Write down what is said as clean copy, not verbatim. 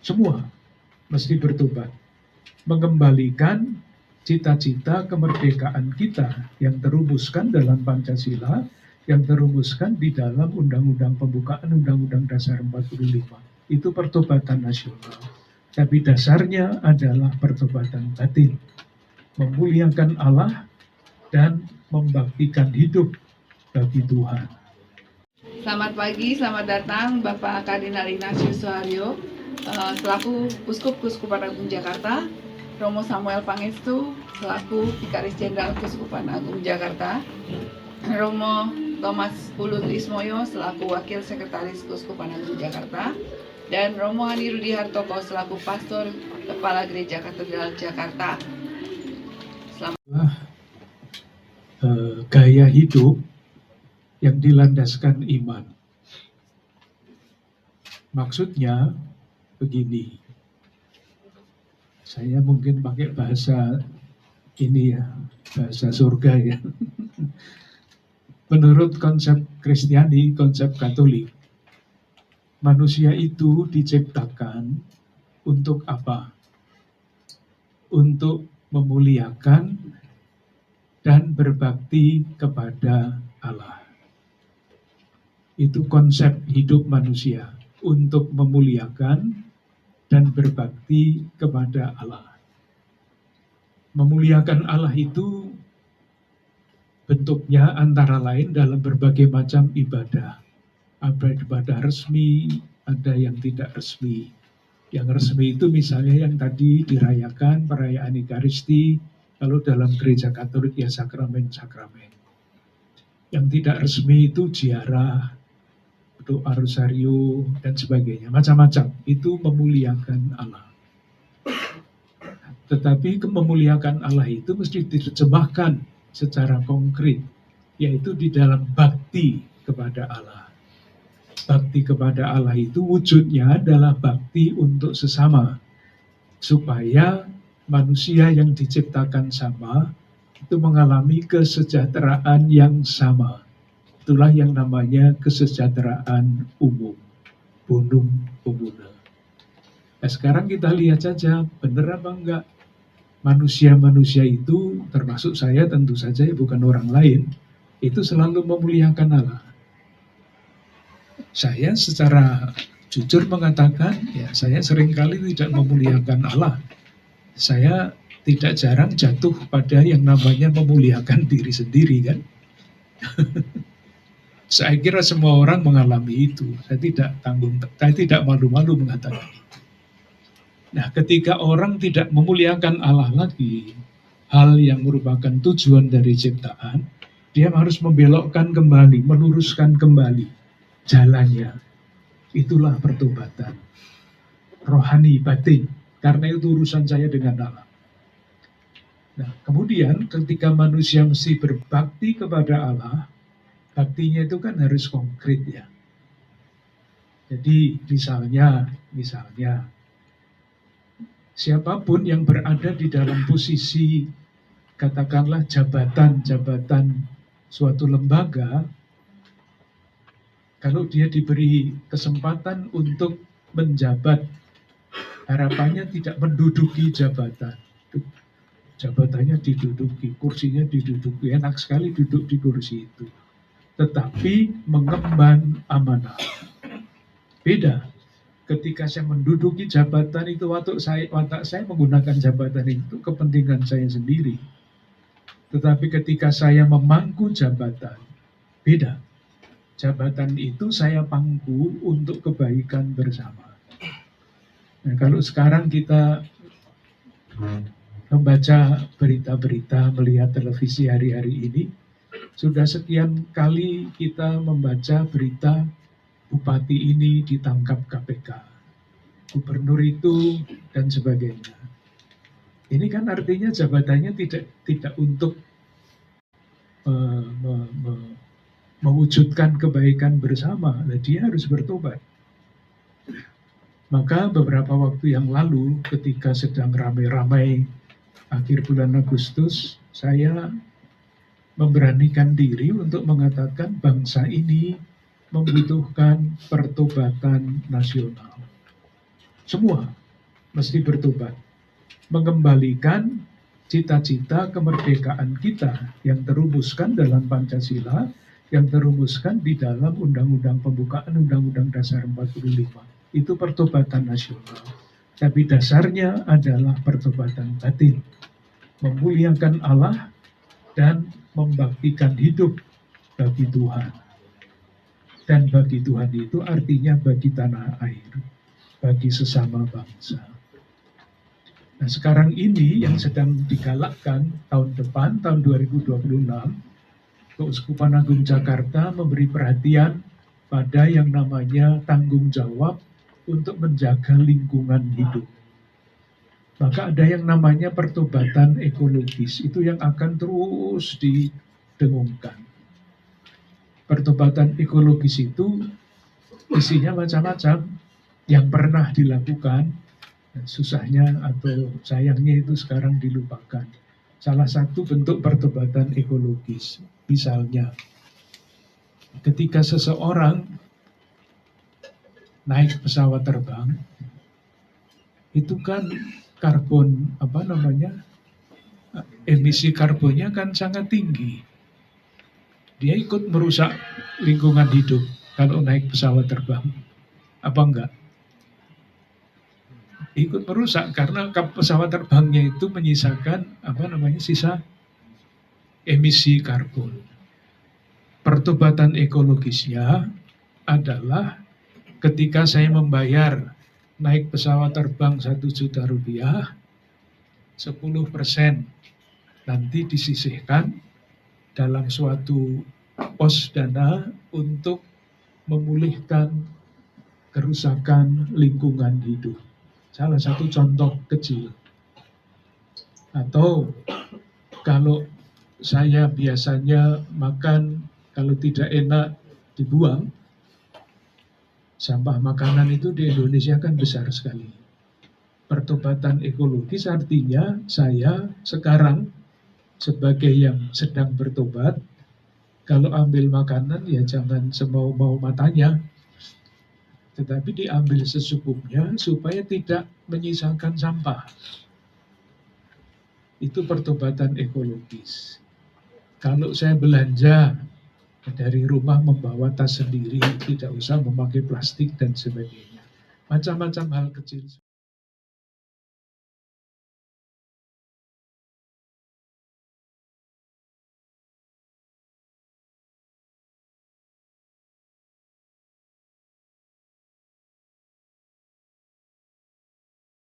Semua mesti bertobat. Mengembalikan cita-cita kemerdekaan kita yang terumuskan dalam Pancasila, yang terumuskan di dalam Undang-Undang Pembukaan Undang-Undang Dasar 45. Itu pertobatan nasional. Tapi dasarnya adalah pertobatan batin. Memuliakan Allah dan membaktikan hidup bagi Tuhan. Selamat pagi, selamat datang Bapak Kardinal Ignatius Suharyo, selaku Uskup Keuskupan Agung Jakarta, Romo Samuel Pangestu, selaku Vikaris Jenderal Keuskupan Agung Jakarta, Romo Thomas Ulut Ismoyo, selaku Wakil Sekretaris Keuskupan Agung Jakarta, dan Romo Hani Rudi Hartoko, selaku Pastor Kepala Gereja Katedral Jakarta. Gaya hidup yang dilandaskan iman. Maksudnya begini, saya mungkin pakai bahasa ini ya, bahasa surga ya. Menurut konsep Kristiani, konsep Katolik, manusia itu diciptakan untuk apa? Untuk memuliakan dan berbakti kepada Allah. Itu konsep hidup manusia, untuk memuliakan dan berbakti kepada Allah. Memuliakan Allah itu bentuknya antara lain dalam berbagai macam ibadah. Ada ibadah resmi, ada yang tidak resmi. Yang resmi itu misalnya yang tadi dirayakan, perayaan Ekaristi, kalau dalam gereja Katolik ya sakramen-sakramen. Yang tidak resmi itu ziarah, doa rosario, dan sebagainya. Macam-macam. Itu memuliakan Allah. Tetapi memuliakan Allah itu mesti diterjemahkan secara konkret, yaitu di dalam bakti kepada Allah. Bakti kepada Allah itu wujudnya adalah bakti untuk sesama, supaya manusia yang diciptakan sama itu mengalami kesejahteraan yang sama. Itulah yang namanya kesejahteraan umum, bonum commune. Nah, sekarang kita lihat saja, benar apa enggak? Manusia-manusia itu, termasuk saya tentu saja, bukan orang lain, itu selalu memuliakan Allah. Saya secara jujur mengatakan, ya saya seringkali tidak memuliakan Allah. Saya tidak jarang jatuh pada yang namanya memuliakan diri sendiri kan. Saya kira semua orang mengalami itu. Saya tidak malu-malu mengatakan itu. Nah, ketika orang tidak memuliakan Allah lagi, hal yang merupakan tujuan dari ciptaan, dia harus membelokkan kembali, meluruskan kembali jalannya. Itulah pertobatan rohani batin, karena itu urusan saya dengan Allah. Nah, kemudian ketika manusia mesti berbakti kepada Allah, baktinya itu kan harus konkret ya. Jadi misalnya siapapun yang berada di dalam posisi katakanlah jabatan suatu lembaga, kalau dia diberi kesempatan untuk menjabat, harapannya tidak menduduki jabatan. Jabatannya diduduki, kursinya diduduki, enak sekali duduk di kursi itu. Tetapi mengemban amanah. Beda. Ketika saya menduduki jabatan itu, watak saya menggunakan jabatan itu kepentingan saya sendiri. Tetapi ketika saya memangku jabatan, beda. Jabatan itu saya pangku untuk kebaikan bersama. Nah, kalau sekarang kita membaca berita-berita, melihat televisi hari-hari ini, sudah sekian kali kita membaca berita bupati ini ditangkap KPK, gubernur itu, dan sebagainya. Ini kan artinya jabatannya tidak untuk mewujudkan kebaikan bersama. Nah, dia harus bertobat. Maka beberapa waktu yang lalu, ketika sedang ramai-ramai akhir bulan Agustus, saya memberanikan diri untuk mengatakan bangsa ini membutuhkan pertobatan nasional. Semua mesti bertobat. Mengembalikan cita-cita kemerdekaan kita yang terumuskan dalam Pancasila, yang terumuskan di dalam Undang-Undang Pembukaan Undang-Undang Dasar 45. Itu pertobatan nasional. Tapi dasarnya adalah pertobatan batin. Memuliakan Allah dan membaktikan hidup bagi Tuhan. Dan bagi Tuhan itu artinya bagi tanah air, bagi sesama bangsa. Nah, sekarang ini yang sedang digalakkan tahun depan, tahun 2026, Keuskupan Agung Jakarta memberi perhatian pada yang namanya tanggung jawab untuk menjaga lingkungan hidup. Maka ada yang namanya pertobatan ekologis, itu yang akan terus didengungkan. Pertobatan ekologis itu isinya macam-macam yang pernah dilakukan. Susahnya atau sayangnya itu sekarang dilupakan. Salah satu bentuk pertobatan ekologis, misalnya ketika seseorang naik pesawat terbang, itu kan karbon emisi karbonnya kan sangat tinggi. Dia ikut merusak lingkungan hidup kalau naik pesawat terbang, apa enggak? Ikut merusak karena pesawat terbangnya itu menyisakan sisa emisi karbon. Pertobatan ekologisnya adalah ketika saya membayar naik pesawat terbang 1 juta rupiah, 10% nanti disisihkan dalam suatu pos dana untuk memulihkan kerusakan lingkungan hidup. Salah satu contoh kecil. Atau kalau saya biasanya makan, kalau tidak enak dibuang, sampah makanan itu di Indonesia kan besar sekali. Pertobatan ekologis artinya saya sekarang sebagai yang sedang bertobat, kalau ambil makanan ya jangan semau-mau matanya, tetapi diambil secukupnya supaya tidak menyisakan sampah. Itu pertobatan ekologis. Kalau saya belanja dari rumah membawa tas sendiri, tidak usah memakai plastik dan sebagainya. Macam-macam hal kecil.